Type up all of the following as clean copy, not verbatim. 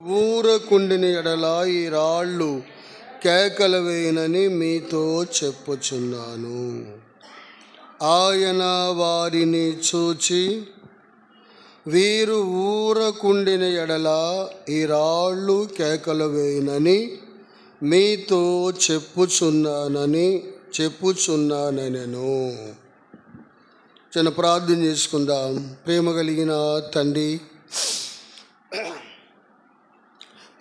ఊరకుండిన ఎడల ఈ రాళ్ళు కేకలు వేయనని మీతో చెప్పుచున్నాను. ఆయన వారిని చూచి, వీరు ఊరకుండిన ఎడల ఈ రాళ్ళు కేకలు వేయనని మీతో చెప్పుచున్నానెను. చిన్న ప్రార్థన చేసుకుందాం. ప్రేమ కలిగిన తండ్రి,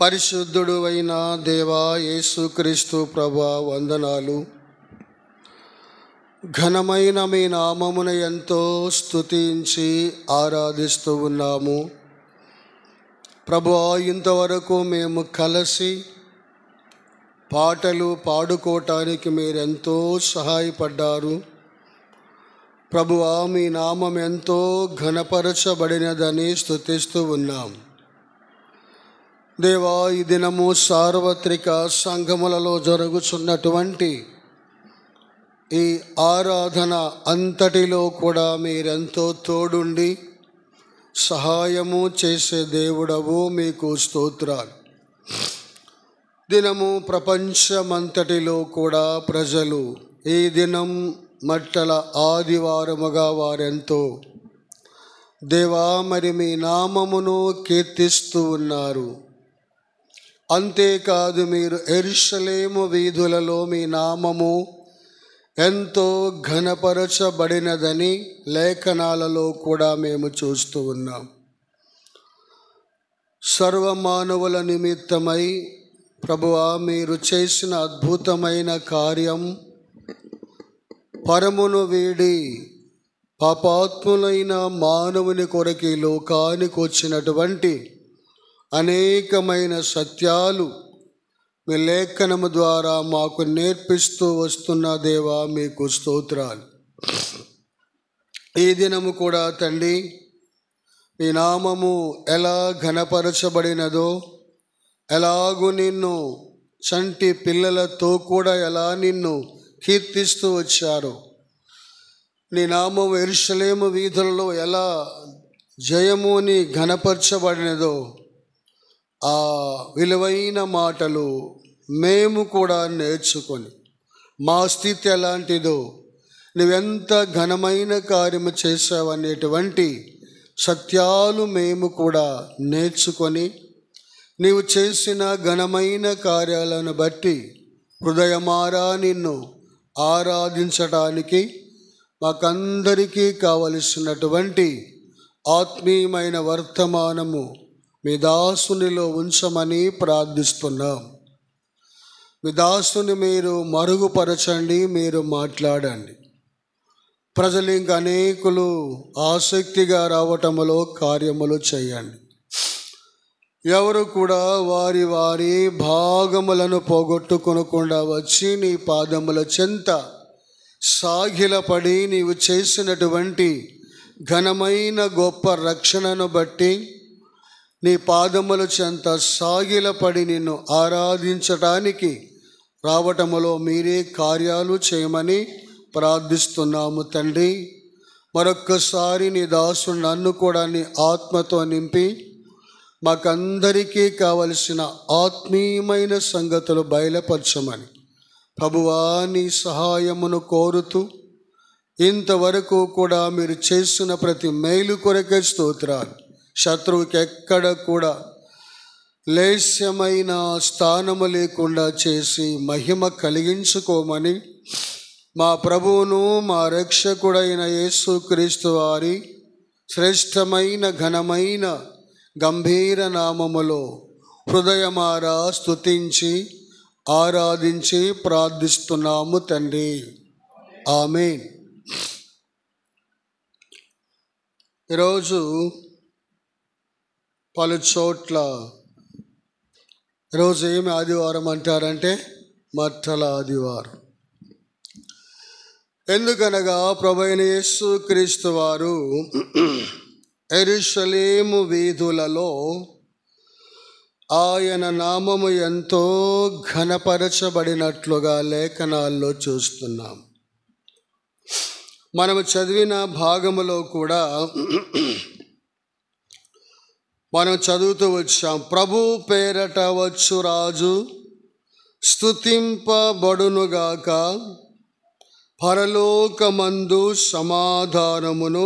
పరిశుద్ధుడు అయిన దేవా యేసుక్రీస్తు ప్రభువా, వందనాలు. ఘనమైన మీ నామమును ఎంతో స్తుతించి ఆరాధిస్తూ ఉన్నాము ప్రభువా. ఇంతవరకు మేము కలిసి పాటలు పాడుకోవటానికి మీరెంతో సహాయపడ్డారు ప్రభువా. మీ నామం ఎంతో ఘనపరచబడినదని స్తుతిస్తూ ఉన్నాం దేవా. ఈ దినము సార్వత్రిక సంఘములలో జరుగుతున్నటువంటి ఈ ఆరాధన అంతటిలో కూడా మీరెంతో తోడుండి సహాయము చేసే దేవుడవు, మీకు స్తోత్రాలు. దినము ప్రపంచమంతటిలో కూడా ప్రజలు ఈ దినం మట్టల ఆదివారముగా వారెంతో దేవా మరి మీ నామమును కీర్తిస్తూ ఉన్నారు. అంతేకాదు, మీరు యెరూషలేము వీధులలో మీ నామము ఎంతో ఘనపరచబడినదని లేఖనాలలో కూడా మేము చూస్తూ ఉన్నాం. సర్వమానవుల నిమిత్తమై ప్రభువా మీరు చేసిన అద్భుతమైన కార్యం, పరమును వీడి పాపాత్ములైన మానవుని కొరకు లోకానికి వచ్చినటువంటి అనేకమైన సత్యాలు మీ లేఖనము ద్వారా మాకు నేర్పిస్తూ వస్తున్న దేవా, మీకు స్తోత్రాలు. ఈ దినము కూడా తండ్రి, మీ నామము ఎలా ఘనపరచబడినదో, ఎలాగూ నిన్ను చంటి పిల్లలతో కూడా ఎలా నిన్ను కీర్తిస్తూ వచ్చారో, నీ నామం యెరూషలేము వీధులలో ఎలా జయముని ఘనపరచబడినదో, ఆ విలువైన మాటలు మేము కూడా నేర్చుకొని మా స్థితి ఎలాంటిదో, నువ్వెంత ఘనమైన కార్యము చేసావనేటువంటి సత్యాలు మేము కూడా నేర్చుకొని నీవు చేసిన ఘనమైన కార్యాలను బట్టి హృదయమారా నిన్ను ఆరాధించడానికి మాకందరికీ కావలసినటువంటి ఆత్మీయమైన వర్తమానము మీ దాసునిలో ఉంచమని ప్రార్థిస్తున్నాం. మీ దాసుని మీరు మరుగుపరచండి, మీరు మాట్లాడండి. ప్రజలు ఇంకా అనేకులు ఆసక్తిగా రావటములో కార్యములు చేయండి. ఎవరు కూడా వారి వారి భాగములను పోగొట్టుకొనకుండా వచ్చి నీ పాదముల చెంత సాగిలపడి నీవు చేసినటువంటి ఘనమైన గొప్ప రక్షణను బట్టి నీ పాదముల చెంత సాగిలపడి నిన్ను ఆరాధించటానికి రావటములో మీరే కార్యాలు చేయమని ప్రార్థిస్తున్నాము తండ్రి. మరొక్కసారి నీ దాసుడు నన్ను కూడా నీ ఆత్మతో నింపి మాకందరికీ కావలసిన ఆత్మీయమైన సంగతులు బయలుపరచమని ప్రభువా నీ సహాయమును కోరుతూ, ఇంతవరకు కూడా మీరు చేసిన ప్రతి మేలు కొరకే స్తోత్రాలు. శత్రువుకి ఎక్కడ కూడా లేశమైన స్థానము లేకుండా చేసి మహిమ కలిగించుకోమని మా ప్రభువును మా రక్షకుడైన యేసుక్రీస్తు వారి శ్రేష్టమైన ఘనమైన గంభీర నామములో హృదయమారా స్తుతించి ఆరాధించి ప్రార్థిస్తున్నాము తండ్రి. ఆమేన్. ఈరోజు పలు చోట్ల ఈరోజు ఏమి ఆదివారం అంటారంటే మట్టల ఆదివారం. ఎందుకనగా ప్రభువైన యేసుక్రీస్తు వారు యెరూషలేము వీధులలో ఆయన నామము ఎంతో ఘనపరచబడినట్లుగా లేఖనాల్లో చూస్తున్నాం. మనము చదివిన భాగములో కూడా మనం చదువుతూ వచ్చాం. ప్రభు పేరట వచ్చు రాజు స్తుతింపబడునుగాక, పరలోకమందు సమాధానమును,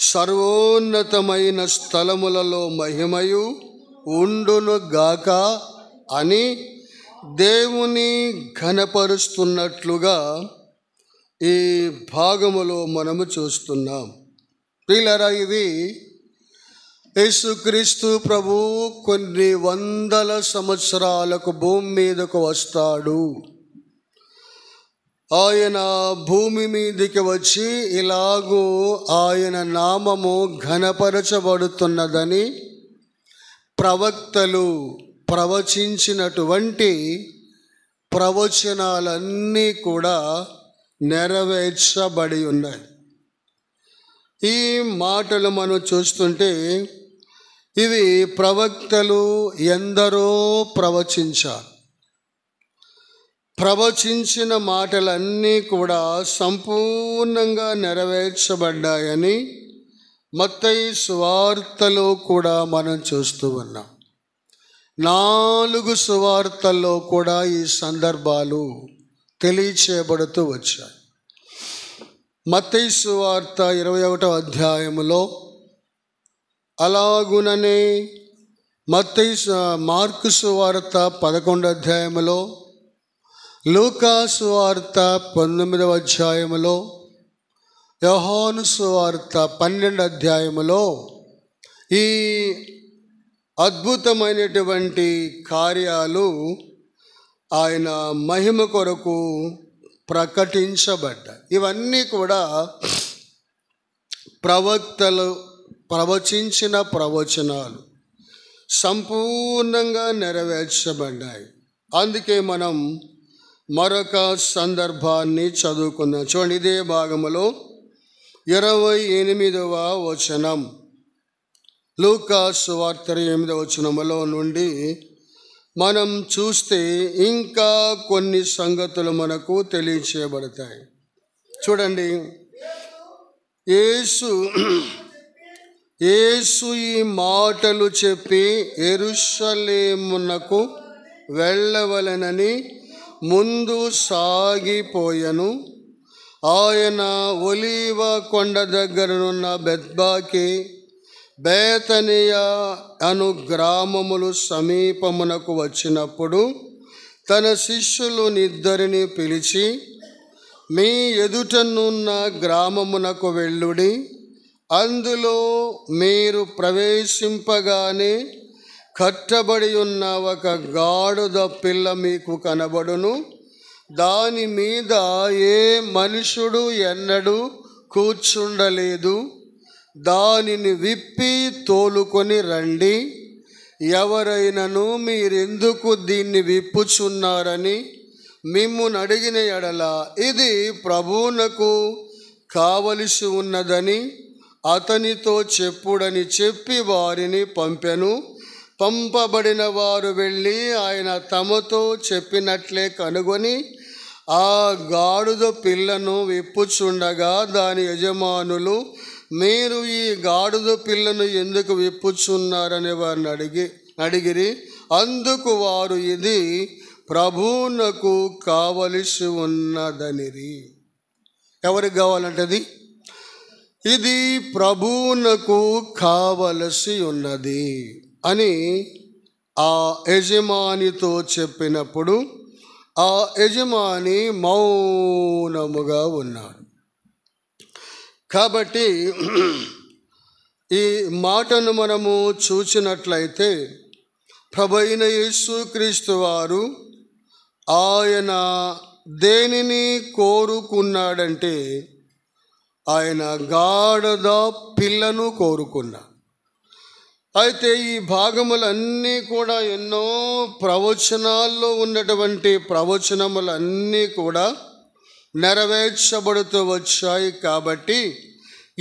సర్వోన్నతమైన స్థలములలో మహిమయు ఉండునుగాక అని దేవుని ఘనపరుస్తున్నట్లుగా ఈ భాగములో మనము చూస్తున్నాం. ప్రియులారా, ఇది యేసుక్రీస్తు ప్రభు కొన్ని వందల సంవత్సరాలకు భూమి మీదకు వస్తాడు. ఆయన భూమి మీదకి వచ్చి ఇలాగూ ఆయన నామము ఘనపరచబడుతున్నదని ప్రవక్తలు ప్రవచించినటువంటి ప్రవచనాలన్నీ కూడా నెరవేర్చబడి ఉన్నాయి. ఈ మాటలు మనం చూస్తుంటే ఇవి ప్రవక్తలు ఎందరో ప్రవచించిన మాటలన్నీ కూడా సంపూర్ణంగా నెరవేర్చబడ్డాయని మత్తయి సువార్తలో కూడా మనం చూస్తూ ఉన్నాం. 4 సువార్తల్లో కూడా ఈ సందర్భాలు తెలియచేయబడుతూ వచ్చాయి. మత్తయి సువార్త 21వ అధ్యాయములో, అలాగుననే మార్కు సువార్త 11వ అధ్యాయములో, లూకా సువార్త 19వ అధ్యాయములో, యోహాను సువార్త 12వ అధ్యాయములో ఈ అద్భుతమైనటువంటి కార్యాలు ఆయన మహిమ కొరకు ప్రకటించబడ్డాయి. ఇవన్నీ కూడా ప్రవక్తలు ప్రవచించిన ప్రవచనాలు సంపూర్ణంగా నెరవేర్చబడ్డాయి. అందుకే మనం మరొక సందర్భాన్ని చదువుకుందాం. చూడండి, ఇదే భాగములో 28వ వచనం, లూకా సువార్త 8వ వచనములో నుండి మనం చూస్తే ఇంకా కొన్ని సంగతులు మనకు తెలియచేయబడతాయి. చూడండి, యేసు ఈ మాటలు చెప్పి యెరూషలేమునకు వెళ్ళవలెనని ముందు సాగిపోయెను. ఆయన ఒలీవ కొండ దగ్గరనున్న బెత్బాకి, బేతనియా అను గ్రామములు సమీపమునకు వచ్చినప్పుడు తన శిష్యులనిద్దరిని పిలిచి, మీ ఎదుటనున్న గ్రామమునకు వెళ్ళుడి, అందులో మీరు ప్రవేశింపగానే కట్టబడి ఉన్న ఒక గాడిద పిల్ల మీకు కనబడును. దాని మీద ఏ మనుషుడు ఎన్నడూ కూర్చుండలేదు. దానిని విప్పి తోలుకొని రండి. ఎవరైనను మీరెందుకు దీన్ని విప్పుచున్నారని మిమ్మును అడిగిన ఎడల ఇది ప్రభువునకు కావలసి ఉన్నదని అతనితో చెప్పుడని చెప్పి వారిని పంపెను. పంపబడిన వారు వెళ్ళి ఆయన తమతో చెప్పినట్లే కనుగొని ఆ గాడిద పిల్లను విప్పుచుండగా దాని యజమానులు, మీరు ఈ గాడిద పిల్లను ఎందుకు విప్పుచున్నారని వారిని అడిగిరి. అందుకు వారు, ఇది ప్రభువునకు కావలసి ఉన్నదనిరి. ఎవరికి కావాలంటది? ఇది ప్రభువునకు కావలసి ఉన్నది అని ఆ యజమానితో చెప్పినప్పుడు ఆ యజమాని మౌనముగా ఉన్నాడు. కాబట్టి ఈ మాటను మనము చూసినట్లయితే ప్రభువైన యేసుక్రీస్తు వారు ఆయన దేనిని కోరుకున్నాడంటే ఆయన గాడిద పిల్లను కోరుకున్నాడు. అయితే ఈ భాగములన్నీ కూడా ఎన్నో ప్రవచనాల్లో ఉన్నటువంటి ప్రవచనములన్నీ కూడా నెరవేర్చబడుతూ వచ్చాయి. కాబట్టి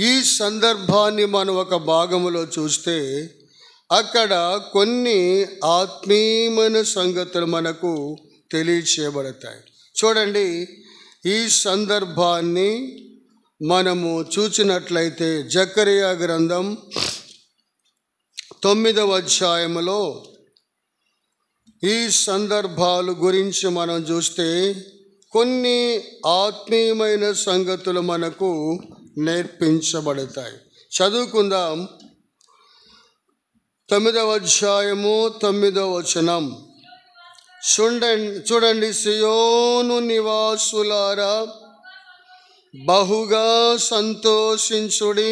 ఈ సందర్భాన్ని మనం ఒక భాగములో చూస్తే అక్కడ కొన్ని ఆత్మీయమైన సంగతులు మనకు తెలియచేయబడతాయి. చూడండి, ఈ సందర్భాన్ని మనము చూసినట్లయితే జకరియా గ్రంథం 9వ అధ్యాయములో ఈ సందర్భాలు గురించి మనం చూస్తే కొన్ని ఆత్మీయమైన సంగతులు మనకు నేర్పించబడతాయి. చదువుకుందాం. 9వ అధ్యాయము 9వ వచనం చూడండి. సియోను నివాసులారా బహుగా సంతోషించుడి,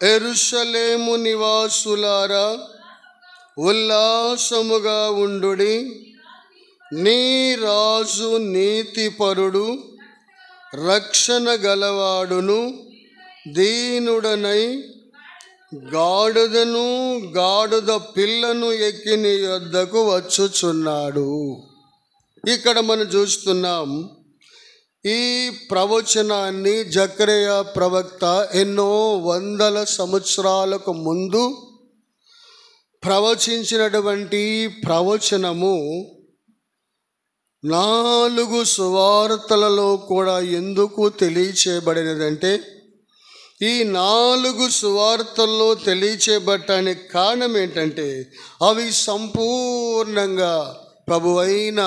యెరూషలేము నివాసులారా ఉల్లాసముగా ఉండుడి. నీ రాజు నీతిపరుడు, రక్షణ గలవాడును, దీనుడనై గాడిదను గాడిద పిల్లను ఎక్కి నీ యొద్దకు వచ్చుచున్నాడు. ఇక్కడ మనం చూస్తున్నాం, ఈ ప్రవచనాన్ని జకరియా ప్రవక్త ఎన్నో వందల సంవత్సరాలకు ముందు ప్రవచించినటువంటి ప్రవచనము 4 సువార్తలలో కూడా ఎందుకు తెలియచేయబడినదంటే, ఈ 4 సువార్తల్లో తెలియచేయబడటానికి కారణం ఏంటంటే, అవి సంపూర్ణంగా ప్రభువైన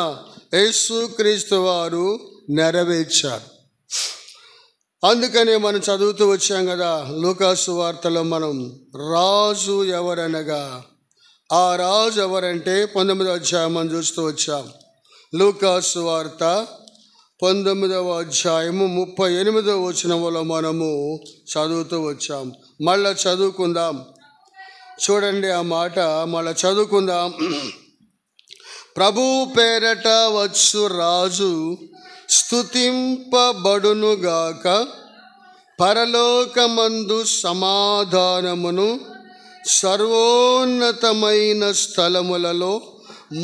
యేసుక్రీస్తు వారు నెరవేర్చారు. అందుకనే మనం చదువుతూ వచ్చాం కదా, లూకాసు వార్తలో మనం రాజు ఎవరనగా, ఆ రాజు ఎవరంటే 19వ అధ్యాయం మనం చూస్తూ వచ్చాం. లూకాసు వార్త 19వ అధ్యాయము 38వ వచనంలో మనము చదువుతూ వచ్చాం. మళ్ళా చదువుకుందాం. చూడండి ఆ మాట మళ్ళా చదువుకుందాం. ప్రభు పేరట వచ్చు రాజు స్తుతింపబడునుగాక, పరలోకమందు సమాధానమును, సర్వోన్నతమైన స్థలములలో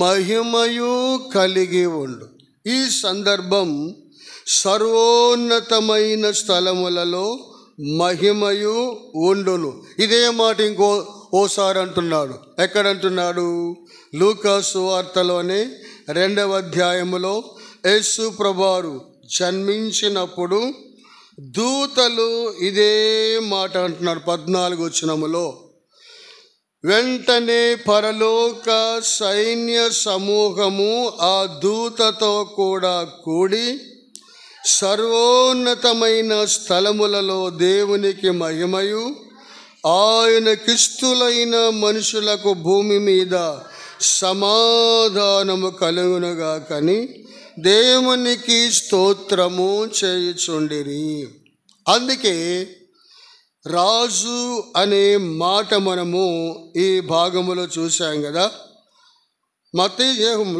మహిమయు కలిగి ఉండు. ఈ సందర్భం సర్వోన్నతమైన స్థలములలో మహిమయు ఉండును. ఇదే మాట ఓసారి అంటున్నాడు. ఎక్కడంటున్నాడు? లూకాసు వార్తలోనే 2వ అధ్యాయములో యేసు ప్రభువారు జన్మించినప్పుడు దూతలు ఇదే మాట అంటున్నారు. 14వ వచనములో, వెంటనే పరలోక సైన్య సమూహము ఆ దూతతో కూడా కూడి సర్వోన్నతమైన స్థలములలో దేవునికి మహిమయు, ఆయనకిష్టులైన మనుషులకు భూమి మీద సమాధానము కలుగునుగాకని దేవునికి స్తోత్రము చేయుచుండిరి. అందుకే రాజు అనే మాట మనము ఈ భాగములో చూసాం కదా.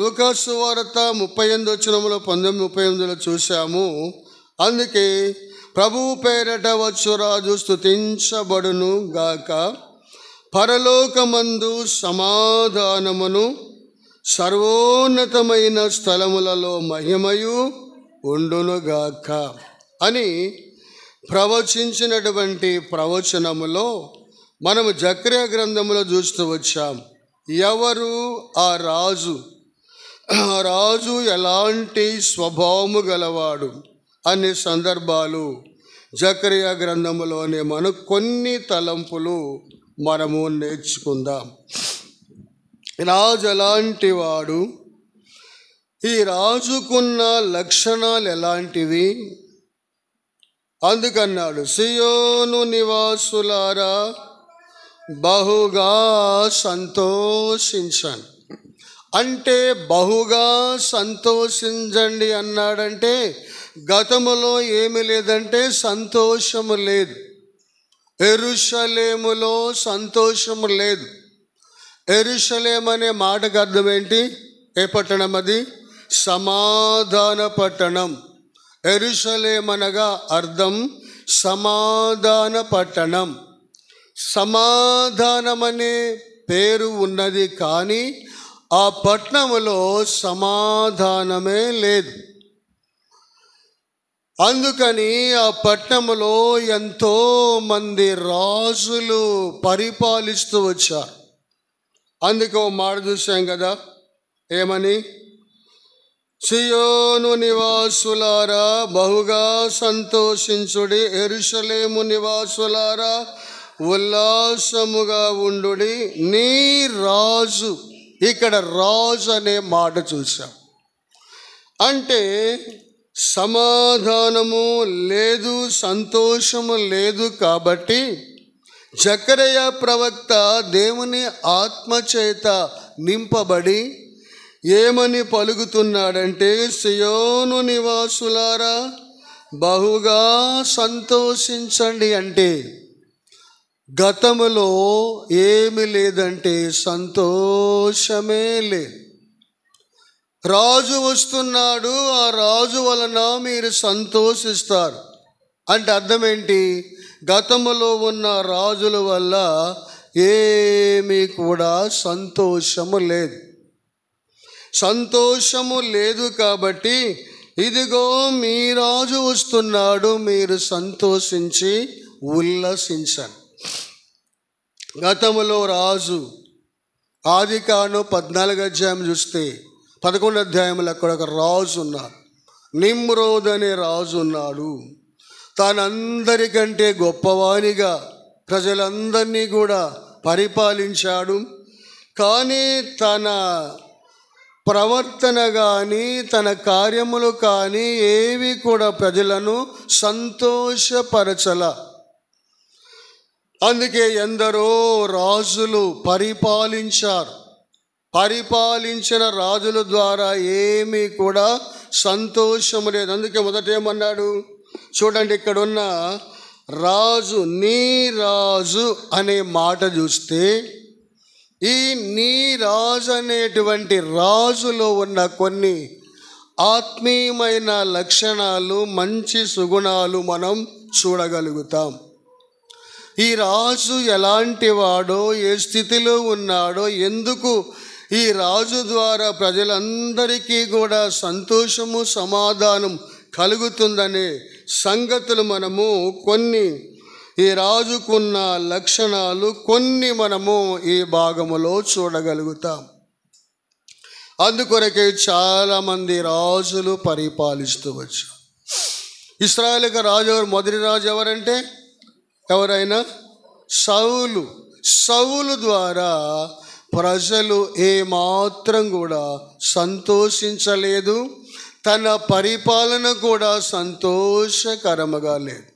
లూకాసు వార్త 38వ వచనములో 19:38లో చూసాము. అందుకే ప్రభువు పేరట వచ్చు రాజు స్తుతించబడును గాక, పరలోకమందు సమాధానమును, సర్వోన్నతమైన స్థలములలో మహిమయు ఉండునుగాక అని ప్రవచించినటువంటి ప్రవచనములో మనము జకరియా గ్రంథములో చూస్తూ వచ్చాం. ఎవరు ఆ రాజు? ఆ రాజు ఎలాంటి స్వభావము గలవాడు అనే సందర్భాలు జకరియా గ్రంథములోనే మనకు కొన్ని తలంపులు మనము నేర్చుకుందాం. రాజు ఎలాంటి వాడు? ఈ రాజుకున్న లక్షణాలు ఎలాంటివి? అందుకన్నాడు, సియోను నివాసులారా బహుగా సంతోషించండి. అంటే బహుగా సంతోషించండి అన్నాడంటే గతములో ఏమి లేదంటే సంతోషము లేదు. యెరూషలేములో సంతోషము లేదు. యెరూషలేము అనే మాటకు అర్థం ఏంటి? ఏ పట్టణం అది? సమాధాన పట్టణం. యెరూషలేము అనగా అర్థం సమాధాన పట్టణం. సమాధానం అనే పేరు ఉన్నది, కానీ ఆ పట్టణములో సమాధానమే లేదు. అందుకని ఆ పట్టణములో ఎంతో మంది రాజులు పరిపాలిస్తూ వచ్చారు. అందుకే ఓ మాట చూసాం కదా, ఏమని? సియోను నివాసులారా బహుగా సంతోషించుడి, యెరూషలేము నివాసులారా ఉల్లాసముగా ఉండుడి, నీ రాజు. ఇక్కడ రాజు అనే మాట చూసాం. అంటే సమాధానము లేదు, సంతోషము లేదు. కాబట్టి జకరియా ప్రవక్త దేవుని ఆత్మచేత నింపబడి ఏమని పలుకుతున్నాడంటే, సియోను నివాసులారా బహుగా సంతోషించండి. అంటే గతములో ఏమి లేదంటే సంతోషమే లేదు. రాజు వస్తున్నాడు, ఆ రాజు వలన మీరు సంతోషిస్తారు. అంటే అర్థం ఏంటి? గతములో ఉన్న రాజుల వల్ల ఏమీ కూడా సంతోషము లేదు. సంతోషము లేదు కాబట్టి ఇదిగో మీ రాజు వస్తున్నాడు, మీరు సంతోషించి ఉల్లసించండి. గతములో రాజు ఆదికాండం 14 అధ్యాయం చూస్తే 11 అధ్యాయంలో అక్కడ ఒక రాజు ఉన్నాడు. నిమ్రోద్ అనే రాజు ఉన్నాడు. తనందరికంటే గొప్పవానిగా ప్రజలందరినీ కూడా పరిపాలించాడు. కానీ తన ప్రవర్తన కానీ తన కార్యములు కానీ ఏవి కూడా ప్రజలను సంతోషపరచల. అందుకే ఎందరో రాజులు పరిపాలించారు. పరిపాలించిన రాజుల ద్వారా ఏమీ కూడా సంతోషము లేదు. అందుకే మొదట ఏమన్నాడు చూడండి, ఇక్కడున్న రాజు, నీ రాజు అనే మాట చూస్తే ఈ నీ రాజు అనేటువంటి రాజులో ఉన్న కొన్ని ఆత్మీయమైన లక్షణాలు, మంచి సుగుణాలు మనం చూడగలుగుతాం. ఈ రాజు ఎలాంటి వాడో, ఏ స్థితిలో ఉన్నాడో, ఎందుకు ఈ రాజు ద్వారా ప్రజలందరికీ కూడా సంతోషము సమాధానం కలుగుతుందనే సంగతులు మనము కొన్ని, ఈ రాజుకున్న లక్షణాలు కొన్ని మనము ఈ భాగములో చూడగలుగుతాం. అందుకొరకే చాలామంది రాజులు పరిపాలిస్తూ వచ్చారు. ఇశ్రాయేలుకి రాజు ఎవరు? మొదటి రాజు ఎవరంటే ఎవరైనా సౌలు. సౌలు ద్వారా ప్రజలు ఏమాత్రం కూడా సంతోషించలేదు. తన పరిపాలన కూడా సంతోషకరముగా లేదు.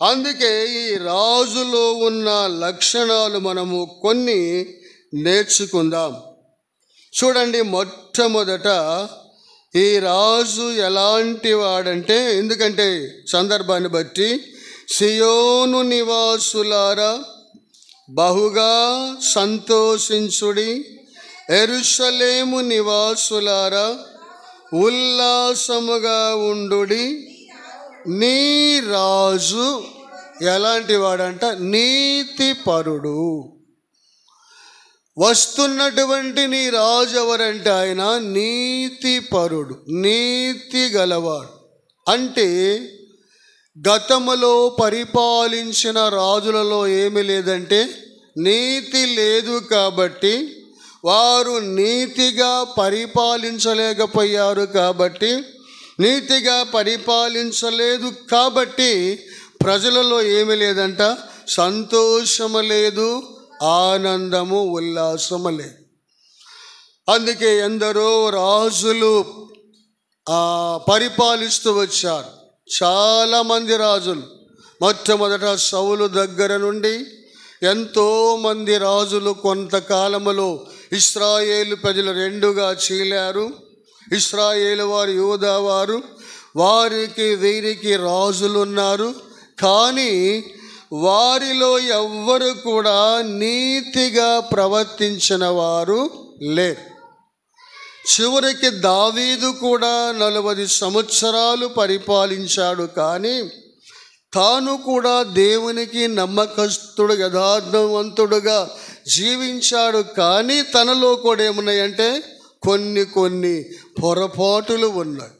అందుకే ఈ రాజులో ఉన్న లక్షణాలు మనము కొన్ని నేర్చుకుందాం. చూడండి, మొట్టమొదట ఈ రాజు ఎలాంటి వాడంటే, ఎందుకంటే సందర్భాన్ని బట్టి, సియోను నివాసులారా బహుగా సంతోషించుడి, యెరూషలేము నివాసులారా ఉల్లాసముగా ఉండుడి, నీ రాజు ఎలాంటి వాడంట? నీతిపరుడు. వస్తున్నటువంటి నీ రాజు ఎవరంటే ఆయన నీతిపరుడు, నీతి గలవాడు. అంటే గతములో పరిపాలించిన రాజులలో ఏమి లేదంటే నీతి లేదు. కాబట్టి వారు నీతిగా పరిపాలించలేకపోయారు. కాబట్టి నీతిగా పరిపాలించలేదు కాబట్టి ప్రజలలో ఏమి లేదంట? సంతోషము లేదు, ఆనందము, ఉల్లాసము లేదు. అందుకే ఎందరో రాజులు పరిపాలిస్తూ వచ్చారు. చాలామంది రాజులు, మొట్టమొదట సౌలు దగ్గర నుండి ఎంతోమంది రాజులు కొంతకాలములో ఇశ్రాయేలు ప్రజలు రెండుగా చీలారు. ఇశ్రాయేలు వారు, యూదా వారు, వారికి వీరికి రాజులు ఉన్నారు. కానీ వారిలో ఎవ్వరు కూడా నీతిగా ప్రవర్తించిన వారు లేరు. చివరికి దావీదు కూడా 40 సంవత్సరాలు పరిపాలించాడు. కానీ తాను కూడా దేవునికి నమ్మకస్తుడు, యథార్థవంతుడుగా జీవించాడు. కానీ తనలో కూడా ఏమున్నాయంటే కొన్ని పొరపాటులు ఉన్నాయి.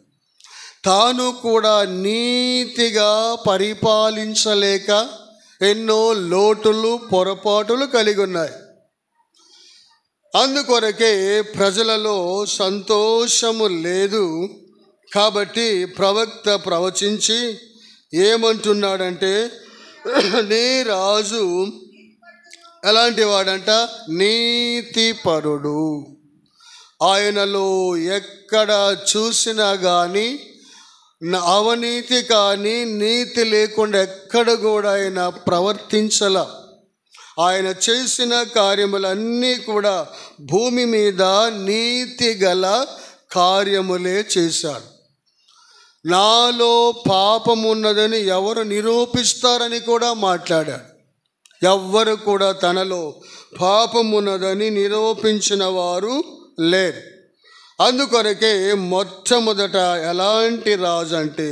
తాను కూడా నీతిగా పరిపాలించలేక ఎన్నో లోటులు, పొరపాటులు కలిగి ఉన్నాయి. అందుకొరకే ప్రజలలో సంతోషము లేదు. కాబట్టి ప్రవక్త ప్రవచించి ఏమంటున్నాడంటే, నీ రాజు ఎలాంటి వాడంట? నీతిపరుడు. ఆయనలో ఎక్కడ చూసినా కానీ అవినీతి కానీ నీతి లేకుండా ఎక్కడ కూడా ఆయన ప్రవర్తించల. ఆయన చేసిన కార్యములన్నీ కూడా భూమి మీద నీతి గల కార్యములే చేశాడు. నాలో పాపమున్నదని ఎవరు నిరూపిస్తారని కూడా మాట్లాడాడు. ఎవ్వరు కూడా తనలో పాపమున్నదని నిరూపించిన వారు లేరు. అందుకొరకే మొట్టమొదట ఎలాంటి రాజు అంటే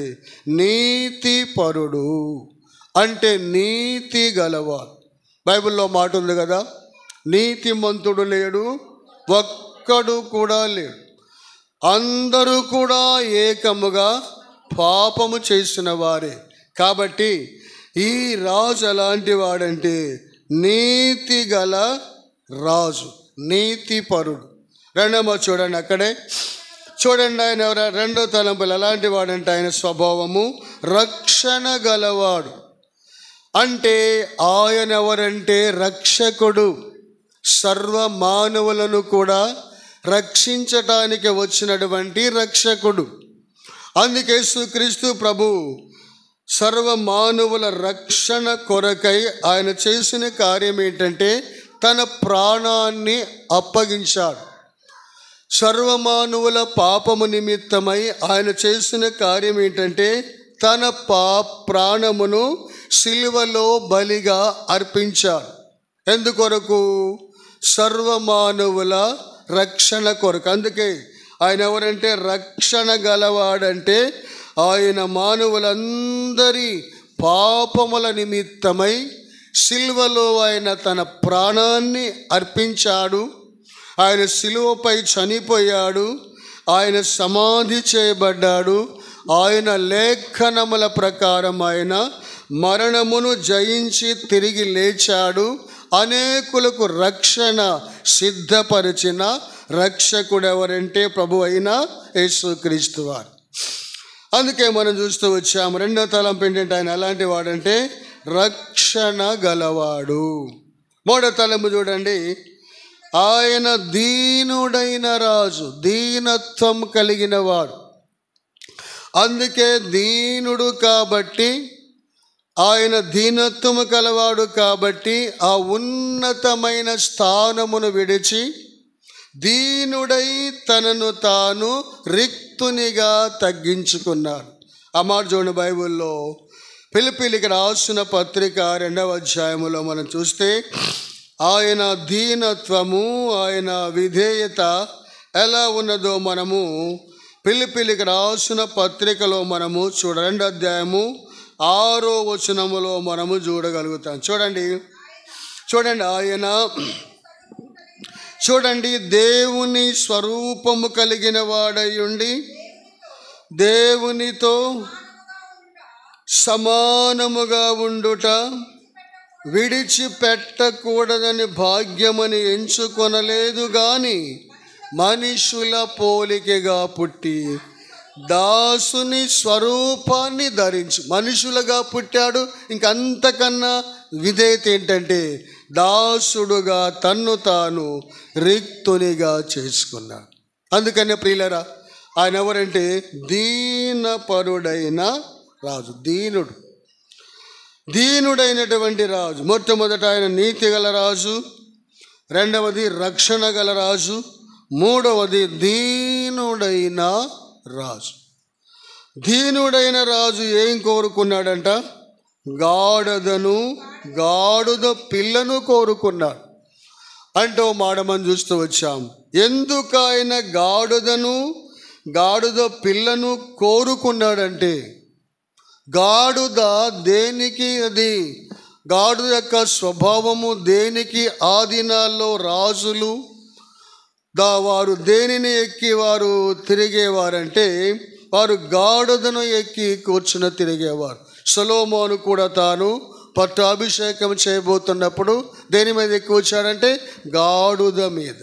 నీతిపరుడు, అంటే నీతి గలవాడు. బైబిల్లో మాట ఉంది కదా, నీతిమంతుడు లేడు, ఒక్కడు కూడా లేడు, అందరూ కూడా ఏకముగా పాపము చేసిన వారే. కాబట్టి ఈ రాజు ఎలాంటి వాడంటే నీతి గల రాజు, నీతిపరుడు. రెండవ చూడండి, అక్కడే చూడండి, ఆయన రెండో తలంపులు ఎలాంటి వాడంటే ఆయన స్వభావము రక్షణ గలవాడు. అంటే ఆయన ఎవరంటే రక్షకుడు, సర్వ మానవులను కూడా రక్షించటానికి వచ్చినటువంటి రక్షకుడు. అందుకే యేసుక్రీస్తు ప్రభు సర్వ మానవుల రక్షణ కొరకై ఆయన చేసిన కార్యం ఏంటంటే తన ప్రాణాన్ని అప్పగించాడు. సర్వమానవుల పాపము నిమిత్తమై ఆయన చేసిన కార్యం ఏంటంటే తన ప్రాణమును సిలువలో బలిగా అర్పించాడు. ఎందుకొరకు? సర్వమానవుల రక్షణ కొరకు. అందుకే ఆయన ఎవరంటే రక్షణ గలవాడంటే ఆయన మానవులందరి పాపముల నిమిత్తమై సిలువలో ఆయన తన ప్రాణాన్ని అర్పించాడు. ఆయన సిలువపై చనిపోయాడు, ఆయన సమాధి చేయబడ్డాడు. ఆయన లేఖనముల ప్రకారం ఆయన మరణమును జయించి తిరిగి లేచాడు. అనేకులకు రక్షణ సిద్ధపరిచిన రక్షకుడు ఎవరంటే ప్రభు అయిన యేసుక్రీస్తు వారు. అందుకే మనం చూస్తూ వచ్చాము. రెండో తలంపు ఏంటంటే ఆయన ఎలాంటి వాడంటే రక్షణ గలవాడు. మూడో తలంపు చూడండి, ఆయన దీనుడైన రాజు, దీనత్వం కలిగిన వాడు. అందుకే దీనుడు కాబట్టి, ఆయన దీనత్వము కలవాడు కాబట్టి ఆ ఉన్నతమైన స్థానమును విడిచి దీనుడై తనను తాను రిక్తునిగా తగ్గించుకున్నాడు. ఆ మాట చూడండి, బైబిల్లో ఫిలిప్పీయులకు రాసిన పత్రిక 2వ అధ్యాయములో మనం చూస్తే ఆయన దీనత్వము, ఆయన విధేయత ఎలా ఉన్నదో మనము ఫిలిప్పీయులకు రాసిన పత్రికలో మనము 2వ అధ్యాయము 6వ వచనములో మనము చూడగలుగుతాం. చూడండి ఆయన దేవుని స్వరూపము కలిగిన వాడై ఉండి దేవునితో సమానముగా ఉండుట విడిచిపెట్టకూడదని భాగ్యమని ఎంచుకొనలేదు గాని మనుషుల పోలికగా పుట్టి దాసుని స్వరూపాన్ని ధరించి. మనుషులుగా పుట్టాడు. ఇంకంతకన్నా విధేయత ఏంటంటే దాసుడుగా తన్ను తాను రిక్తునిగా చేసుకున్నాడు. అందుకనే ప్రియులరా, ఆయన ఎవరంటే దీనపరుడైన రాజు, దీనుడైనటువంటి రాజు. మొట్టమొదట ఆయన నీతి గల రాజు, రెండవది రక్షణ గల రాజు, మూడవది దీనుడైన రాజు. దీనుడైన రాజు ఏం కోరుకున్నాడంట? గాడుద పిల్లను కోరుకున్నాడు. అంటే మాట మనం చూస్తూ వచ్చాం. ఎందుకు ఆయన గాడుద పిల్లను కోరుకున్నాడంటే గాడుద దేనికి, అది గాడుద యొక్క స్వభావము దేనికి? ఆ దినాల్లో రాజులు వారు దేనిని ఎక్కి వారు తిరిగేవారంటే వారు గాడుదను ఎక్కి కూర్చుని తిరిగేవారు. సొలొమోను కూడా తాను పట్టాభిషేకం చేయబోతున్నప్పుడు దేని మీద ఎక్కి వచ్చాడంటే గాడుద మీద.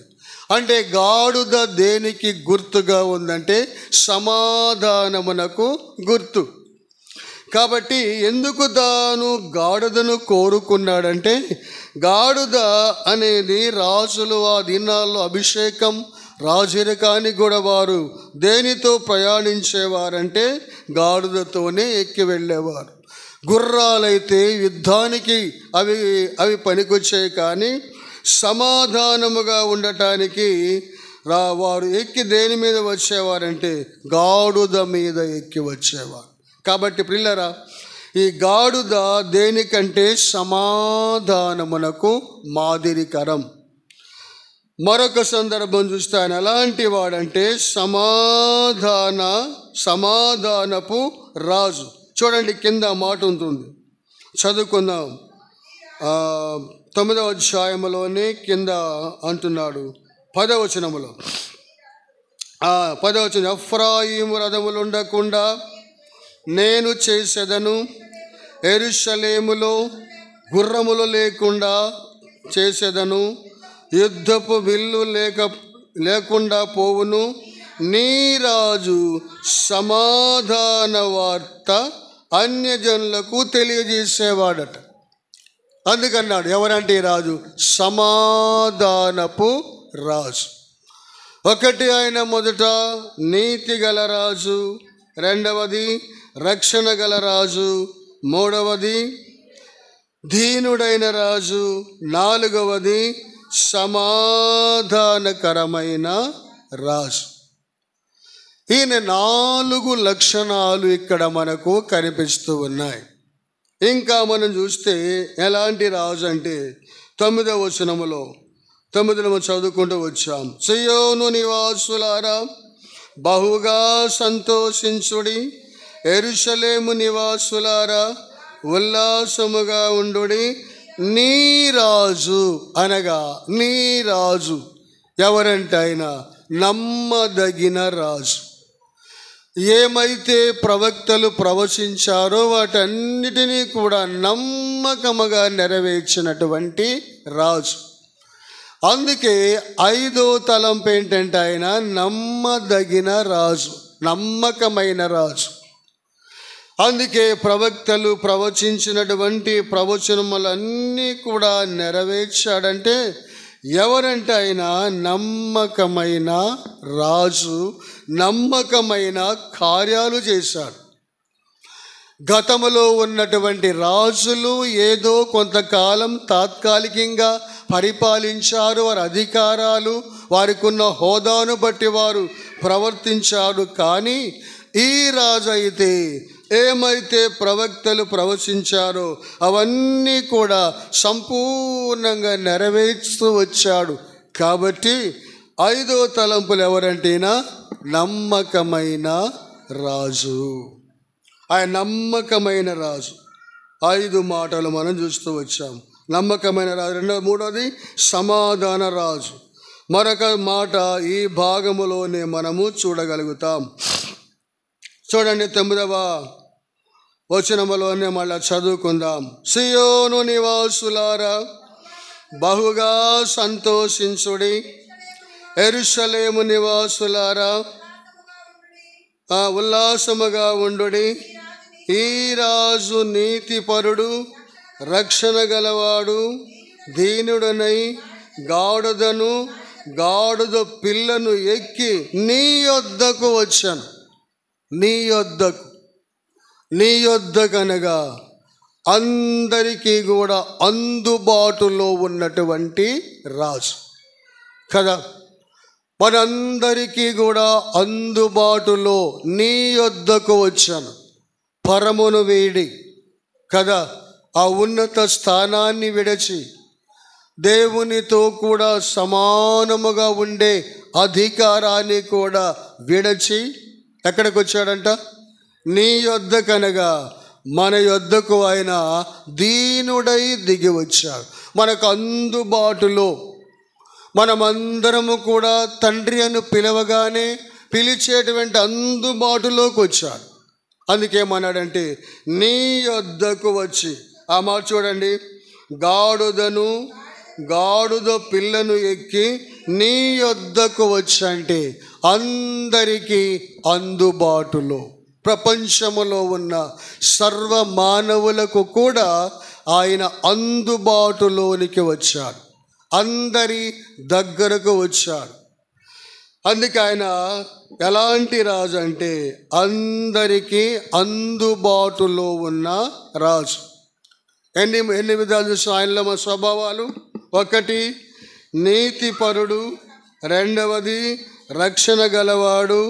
అంటే గాడుద దేనికి గుర్తుగా ఉందంటే సమాధానమునకు గుర్తు. కాబట్టి ఎందుకు తాను గాడిదను కోరుకున్నాడంటే, గాడిద అనేది రాజులు ఆ దినాల్లో అభిషేకం రాజరికానికి కూడా వారు దేనితో ప్రయాణించేవారంటే గాడిదతోనే ఎక్కి వెళ్ళేవారు. గుర్రాలైతే యుద్ధానికి అవి పనికొచ్చాయి, కానీ సమాధానముగా ఉండటానికి వారు ఎక్కి దేని మీద వచ్చేవారంటే గాడిద మీద ఎక్కి వచ్చేవారు. కాబట్టి ప్రియులారా, ఈ గాడిద దేనికంటే సమాధానమునకు మాదిరికరం. మరొక సందర్భం చూస్తే ఆయన ఎలాంటి వాడంటే సమాధానపు రాజు. చూడండి, కింద మాట ఉంటుంది, చదువుకుందాం. 9వ అధ్యాయంలోనే కింద అంటున్నాడు 10వ వచనములో. 10వ వచనం, ఎఫ్రాయిము రథములు ఉండకుండా నేను చేసేదను, యెరూషలేములో గుర్రములు లేకుండా చేసేదను, యుద్ధపు విల్లు లేకుండా పోవును, నీ రాజు సమాధాన వార్త అన్యజనులకు తెలియజేసేవాడట. అందుకన్నాడు, ఎవరంటే ఈ రాజు సమాధానపు రాజు. ఒకటి, ఆయన మొదట నీతి గల రాజు, రెండవది రక్షణ గల రాజు, మూడవది దీనుడైన రాజు, నాలుగవది సమాధానకరమైన రాజు. ఈయన 4 లక్షణాలు ఇక్కడ మనకు కనిపిస్తూ ఉన్నాయి. ఇంకా మనం చూస్తే ఎలాంటి రాజు అంటే 9వ వచనములో 9వ చదువుకుంటూ వచ్చాం. సియోను నివాసులారా బహుగా సంతోషించుడి, యెరూషలేము నివాసులారా ఉల్లాసముగా ఉండుడి, నీ రాజు అనగా నీ రాజు ఎవరంటే ఆయన నమ్మదగిన రాజు. ఏమైతే ప్రవక్తలు ప్రవచించారో వాటన్నిటినీ కూడా నమ్మకముగా నెరవేర్చినటువంటి రాజు. అందుకే 5వ తలంపు ఏంటంటే ఆయన నమ్మదగిన రాజు, నమ్మకమైన రాజు. అందుకే ప్రవక్తలు ప్రవచించినటువంటి ప్రవచనములన్నీ కూడా నెరవేర్చాడంటే ఎవరంటే ఆయన నమ్మకమైన రాజు, నమ్మకమైన కార్యాలు చేశాడు. గతములో ఉన్నటువంటి రాజులు ఏదో కొంతకాలం తాత్కాలికంగా పరిపాలించారు, వారి అధికారాలు వారికి ఉన్న హోదాను బట్టి వారు ప్రవర్తించారు. కానీ ఈ రాజు అయితే ఏమైతే ప్రవక్తలు ప్రవచించారో అవన్నీ కూడా సంపూర్ణంగా నెరవేర్చుతూ వచ్చాడు. కాబట్టి 5వ తలంపులు ఎవరంటేనా నమ్మకమైన రాజు. ఆయన నమ్మకమైన రాజు. 5 మాటలు మనం చూస్తూ వచ్చాం. నమ్మకమైన రాజు. మూడవది సమాధాన రాజు. మరొక మాట ఈ భాగములోనే మనము చూడగలుగుతాం. చూడండి, 9వ వచనములోనే మళ్ళా చదువుకుందాం. సియోను నివాసులారా బహుగా సంతోషించుడి, యెరూషలేము నివాసులారా ఉల్లాసముగా ఉండుడి, ఈ రాజు నీతిపరుడు, రక్షణ గలవాడు, దీనుడనై గాడిద పిల్లను ఎక్కి నీ యొద్దకు వచ్చాను. నీ యొద్దకనగా అందరికీ కూడా అందుబాటులో ఉన్నటువంటి రాజు కదా. మనందరికీ కూడా అందుబాటులో నీ యొద్దకు వచ్చాను. పరమును వీడి కదా, ఆ ఉన్నత స్థానాన్ని విడిచి దేవునితో కూడా సమానముగా ఉండే అధికారాన్ని కూడా విడిచి ఎక్కడికి వచ్చాడంట? నీ యొద్దకనగా మన యొద్దకు ఆయన దీనుడై దిగి వచ్చాడు. మనకు అందుబాటులో మనమందరము కూడా తండ్రి అని పిలవగానే పిలిచేటువంటి అందుబాటులోకి వచ్చాడు. అందుకేమన్నాడంటే నీ యొద్దకు వచ్చి, ఆ మాట చూడండి, గాడిద పిల్లను ఎక్కి నీ యొద్దకు వచ్చి అంటే అందరికీ అందుబాటులో. ప్రపంచములో ఉన్న సర్వ మానవులకు కూడా ఆయన అందుబాటులోనికి వచ్చాడు, అందరి దగ్గరకు వచ్చాడు. అందుకే ఆయన ఎలాంటి రాజు అంటే అందరికీ అందుబాటులో ఉన్న రాజు. ఎన్ని విధాలు చూసాం ఆయనలో మా స్వభావాలు. ఒకటి, నీతిపరుడు. రెండవది, రక్షణ గలవాడు.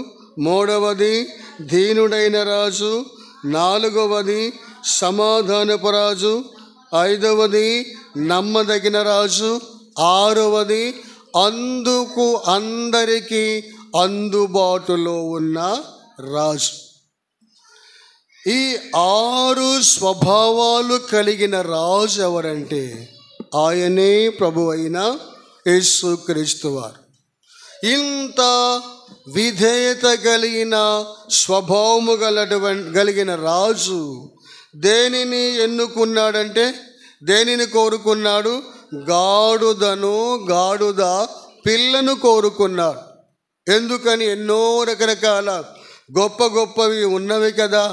మూడవది, దీనుడైన రాజు. నాలుగవది, సమాధానపు రాజు. ఐదవది, నమ్మదగిన రాజు. ఆరవది, అందుకు అందరికీ అందుబాటులో ఉన్న రాజు. ఈ 6 స్వభావాలు కలిగిన రాజు ఎవరంటే ఆయనే ప్రభు అయిన యేసుక్రీస్తు వారు. ఇంత విధేయత కలిగిన స్వభావము కలిగిన రాజు దేనిని ఎన్నుకున్నాడంటే, దేనిని కోరుకున్నాడు? గాడుద పిల్లను కోరుకున్నాడు. ఎందుకని? ఎన్నో రకరకాల గొప్పవి ఉన్నవి కదా,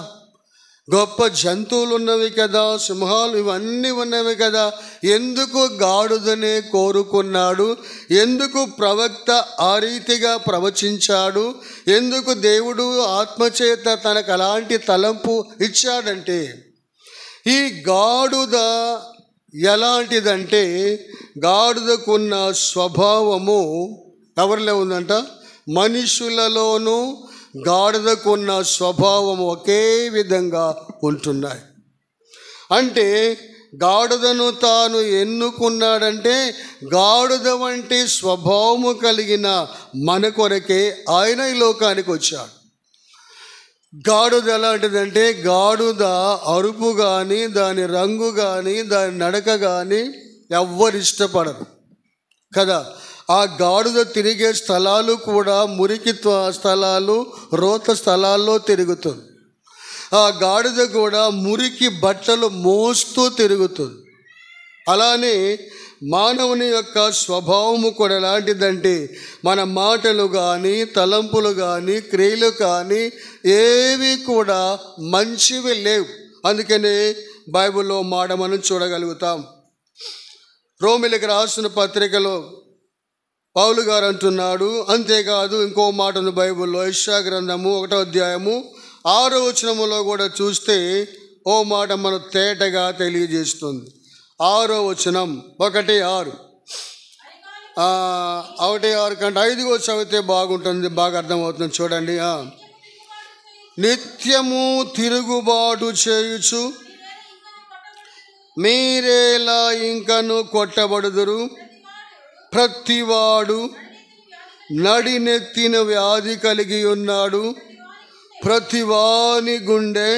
గొప్ప జంతువులు ఉన్నవి కదా, సింహాలు ఇవన్నీ ఉన్నవి కదా. ఎందుకు గాడుదనే కోరుకున్నాడు? ఎందుకు ప్రవక్త ఆ రీతిగా ప్రవచించాడు? ఎందుకు దేవుడు ఆత్మచేత తనకు అలాంటి తలంపు ఇచ్చాడంటే, ఈ గాడుద ఎలాంటిదంటే, గాడుదకున్న స్వభావము ఎవరిలో ఉందంట? మనుషులలోనూ గాడిదకున్న స్వభావం ఒకే విధంగా ఉంటున్నాయి. అంటే గాడిదను తాను ఎన్నుకున్నాడంటే గాడిద వంటి స్వభావము కలిగిన మన కొరకే ఆయన ఈ లోకానికి వచ్చాడు. గాడిద ఎలాంటిదంటే, గాడిద అరుపు కానీ, దాని రంగు కానీ, దాని నడక కానీ ఎవ్వరు ఇష్టపడరు కదా. ఆ గాడిద తిరిగే స్థలాలు కూడా మురికి స్థలాలు, రోత స్థలాల్లో తిరుగుతుంది. ఆ గాడిద కూడా మురికి బట్టలు మోస్తూ తిరుగుతుంది. అలానే మానవుని యొక్క స్వభావము కూడా ఎలాంటిదంటే, మన మాటలు కానీ, తలంపులు కానీ, క్రియలు కానీ ఏవి కూడా మంచివి లేవు. అందుకనే బైబిల్లో మాట మనం చూడగలుగుతాం. రోమిలకు రాసిన పత్రికలో పౌలు గారు అంటున్నాడు. అంతేకాదు ఇంకో మాట ఉంది బైబిల్లో, యెషయా గ్రంథము 1వ అధ్యాయము 6వ వచనములో కూడా చూస్తే ఓ మాట మనకు తేటగా తెలియజేస్తుంది. 6వ వచనం 1:6 1:6 కంటే 5 చదివితే బాగుంటుంది, బాగా అర్థమవుతుంది. చూడండి. నిత్యము తిరుగుబాటు చేయుచు మీరేలా ఇంకను కొట్టబడుదురు. ప్రతివాడు నడినెత్తిన వ్యాధి కలిగి ఉన్నాడు. ప్రతివాని గుండె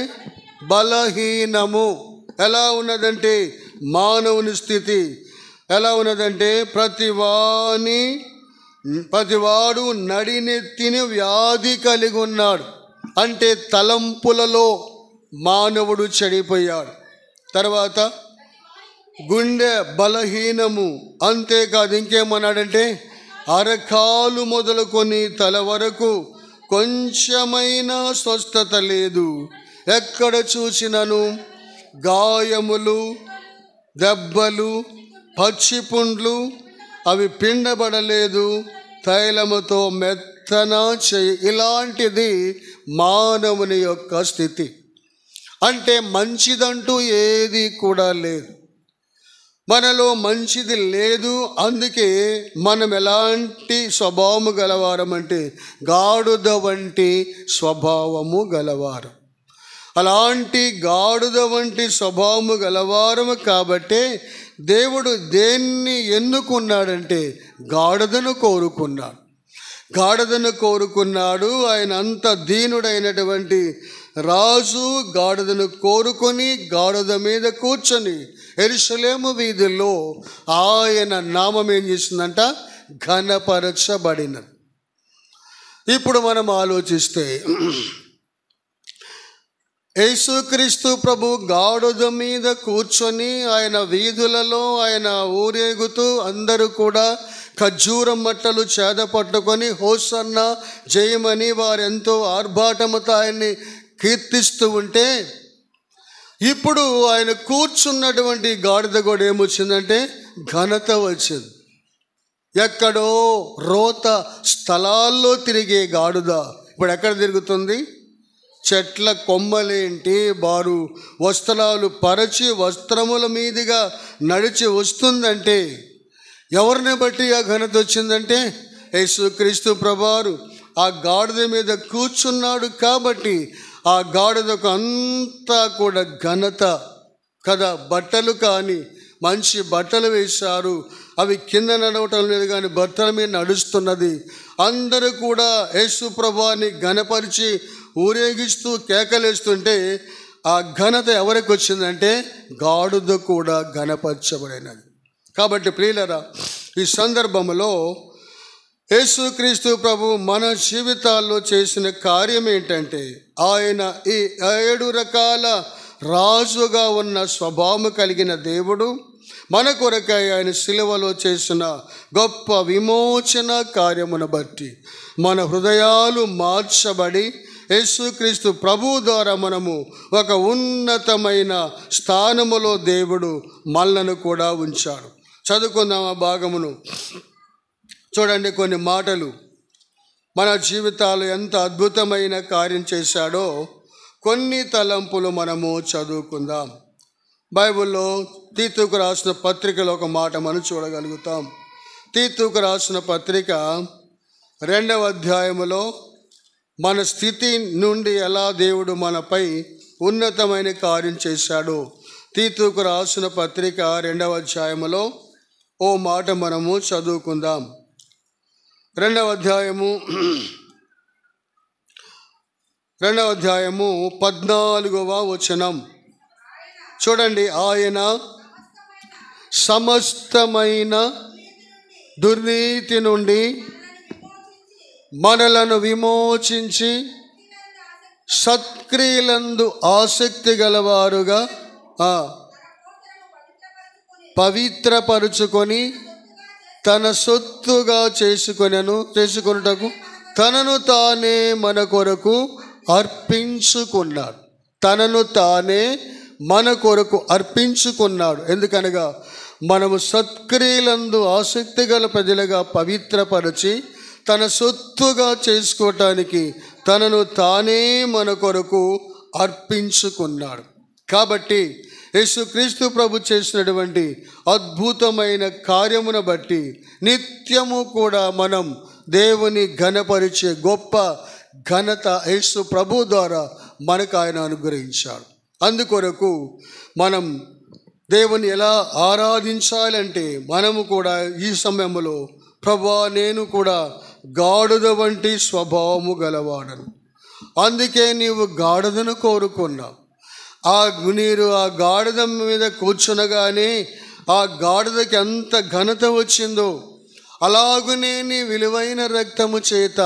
బలహీనము. ఎలా ఉన్నదంటే, మానవుని స్థితి ఎలా ఉన్నదంటే, ప్రతివాడు నడినెత్తిన వ్యాధి కలిగి ఉన్నాడు. అంటే తలంపులలో మానవుడు చెడిపోయాడు. తర్వాత గుండె బలహీనము. అంతేకాదు ఇంకేమన్నాడంటే, అరకాలు మొదలుకొని తల వరకు కొంచెమైనా స్వస్థత లేదు. ఎక్కడ చూసినను గాయములు, దెబ్బలు, పచ్చిపుండ్లు, అవి పిండబడలేదు, తైలముతో మెత్తన చేయి. ఇలాంటిది మానవుని యొక్క స్థితి. అంటే మంచిదంటూ ఏది కూడా లేదు, మనలో మంచిది లేదు. అందుకే మనం ఎలాంటి స్వభావము గలవారం అంటే గాడుద వంటి స్వభావము గలవారు. అలాంటి గాడుద వంటి స్వభావము గలవారము కాబట్టే దేవుడు దేన్ని ఎన్నుకున్నాడంటే గాడుదను కోరుకున్నాడు. గాడిదను కోరుకున్నాడు. ఆయన అంత దీనుడైనటువంటి రాజు గాడిదను కోరుకొని గాడిద మీద కూర్చొని యెరూషలేము వీధుల్లో ఆయన నామం ఏం చేసిందంట? ఘనపరచబడినది. ఇప్పుడు మనం ఆలోచిస్తే యేసుక్రీస్తు ప్రభు గాడిద మీద కూర్చొని ఆయన వీధులలో ఆయన ఊరేగుతూ అందరూ కూడా ఖర్జూరం మట్టలు చేద పట్టుకొని హోసన్న జయమని వారెంతో ఆర్భాటముతో ఆయన్ని కీర్తిస్తూ ఉంటే ఇప్పుడు ఆయన కూర్చున్నటువంటి గాడిద కూడా ఏమొచ్చిందంటే ఘనత వచ్చింది. ఎక్కడో రోత స్థలాల్లో తిరిగే గాడిద ఇప్పుడు ఎక్కడ తిరుగుతుంది? చెట్ల కొమ్మలేంటి బారు వస్త్రాలు పరచి వస్త్రముల మీదుగా నడిచి వస్తుందంటే ఎవరిని బట్టి ఆ ఘనత వచ్చిందంటే యేసుక్రీస్తు ప్రభువారు ఆ గాడిద మీద కూర్చున్నాడు కాబట్టి ఆ గాడిదకు అంతా కూడా ఘనత కదా. బట్టలు కానీ మంచి బట్టలు వేశారు, అవి కింద నడవటం లేదు కానీ బట్టల మీద నడుస్తున్నది. అందరూ కూడా యేసు ప్రభువాన్ని ఘనపరిచి ఊరేగిస్తూ కేకలేస్తుంటే ఆ ఘనత ఎవరికి వచ్చిందంటే గాడిద కూడా ఘనపరచబడినది. కాబట్టి ప్రియులారా, ఈ సందర్భంలో యేసుక్రీస్తు ప్రభు మన జీవితాల్లో చేసిన కార్యం ఏంటంటే ఆయన ఈ 7 రకాల రాజుగా ఉన్న స్వభావం కలిగిన దేవుడు మన కొరకై ఆయన శిలువలో చేసిన గొప్ప విమోచన కార్యమును బట్టి మన హృదయాలు మార్చబడి యేసుక్రీస్తు ప్రభు ద్వారా మనము ఒక ఉన్నతమైన స్థానములో దేవుడు మనలను కూడా ఉంచాడు. చదువుకుందాం ఆ భాగమును. చూడండి, కొన్ని మాటలు మన జీవితాలు ఎంత అద్భుతమైన కార్యం చేశాడో కొన్ని తలంపులు మనము చదువుకుందాం. బైబిల్లో తీతుకు రాసిన పత్రికలో ఒక మాట మనం చూడగలుగుతాం. తీతుకు రాసిన పత్రిక 2వ అధ్యాయములో మన స్థితి నుండి ఎలా దేవుడు మనపై ఉన్నతమైన కార్యం చేశాడో తీతుకు రాసిన పత్రిక 2వ అధ్యాయములో ఓ మాట మనము చదువుకుందాం. 2వ అధ్యాయము 14వ వచనం చూడండి. ఆయన సమస్తమైన దుర్నీతి నుండి మనలను విమోచించి సత్క్రియలందు ఆసక్తి గలవారుగా పవిత్రపరుచుకొని తన సొత్తుగా చేసుకొనుటకు తనను తానే మన కొరకు అర్పించుకున్నాడు. తనను తానే మన కొరకు అర్పించుకున్నాడు. ఎందుకనగా మనము సత్క్రియలందు ఆసక్తి గల ప్రజలుగా పవిత్రపరిచి తన సొత్తుగా చేసుకోవటానికి తనను తానే మన కొరకు అర్పించుకున్నాడు. కాబట్టి యేసుక్రీస్తు ప్రభు చేసినటువంటి అద్భుతమైన కార్యమును బట్టి నిత్యము కూడా మనం దేవుని ఘనపరిచే గొప్ప ఘనత యేసు ప్రభు ద్వారా మనకు ఆయన అనుగ్రహించాడు. అందుకొరకు మనం దేవుని ఎలా ఆరాధించాలంటే మనము కూడా ఈ సమయంలో ప్రభువా నేను కూడా గాడిద వంటి స్వభావము గలవాడను, అందుకే నీవు గాడిదను కోరుకున్నావు. మీరు ఆ గాడిద మీద కూర్చునగానే ఆ గాడిదకి ఎంత ఘనత వచ్చిందో అలాగునే నీ విలువైన రక్తము చేత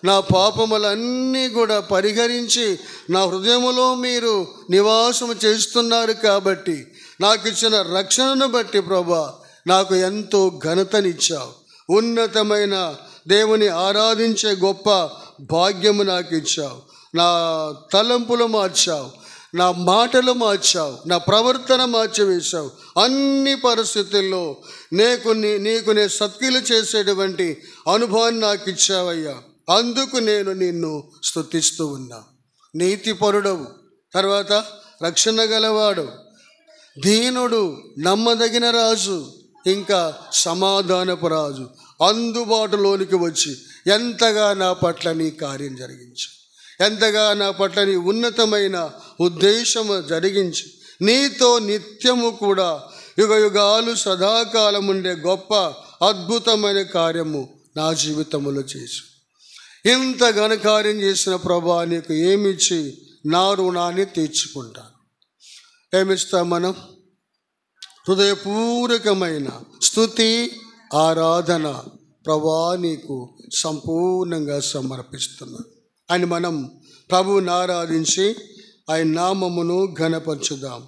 నా పాపములన్నీ కూడా పరిహరించి నా హృదయములో మీరు నివాసము చేస్తున్నారు. కాబట్టి నాకు ఇచ్చిన రక్షణను బట్టి ప్రభువా నాకు ఎంతో ఘనతనిచ్చావు. ఉన్నతమైన దేవుని ఆరాధించే గొప్ప భాగ్యము నాకు ఇచ్చావు. నా తలంపులు మార్చావు, నా మాటలు మార్చావు, నా ప్రవర్తన మార్చివేశావు. అన్ని పరిస్థితుల్లో నీకు నేను సత్క్రియలు చేసేటువంటి అనుభవాన్ని నాకు ఇచ్చావయ్యా. అందుకు నేను నిన్ను స్తుతిస్తూ ఉన్నా. నీతిపరుడవు, తర్వాత రక్షణ గలవాడు, దీనుడు, నమ్మదగిన రాజు, ఇంకా సమాధానపు రాజు అందుబాటులోనికి వచ్చి ఎంతగా నా పట్ల నీ కార్యం జరిగించు, ఎంతగా నా పట్ల నీ ఉన్నతమైన ఉద్దేశము జరిగించి నీతో నిత్యము కూడా యుగ యుగాలు సదాకాలం ఉండే గొప్ప అద్భుతమైన కార్యము నా జీవితంలో చేసు. ఇంత ఘనకార్యం చేసిన ప్రభువా నీకు ఏమిచ్చి నా రుణాన్ని తీర్చుకుంటాను. ఏమిస్తాం మనం? హృదయపూర్వకమైన స్తుతి ఆరాధన ప్రభువా నీకు సంపూర్ణంగా సమర్పిస్తున్నాను అని మనం ప్రభువుని ఆరాధించి ఆయన నామమును ఘనపరచుదాం.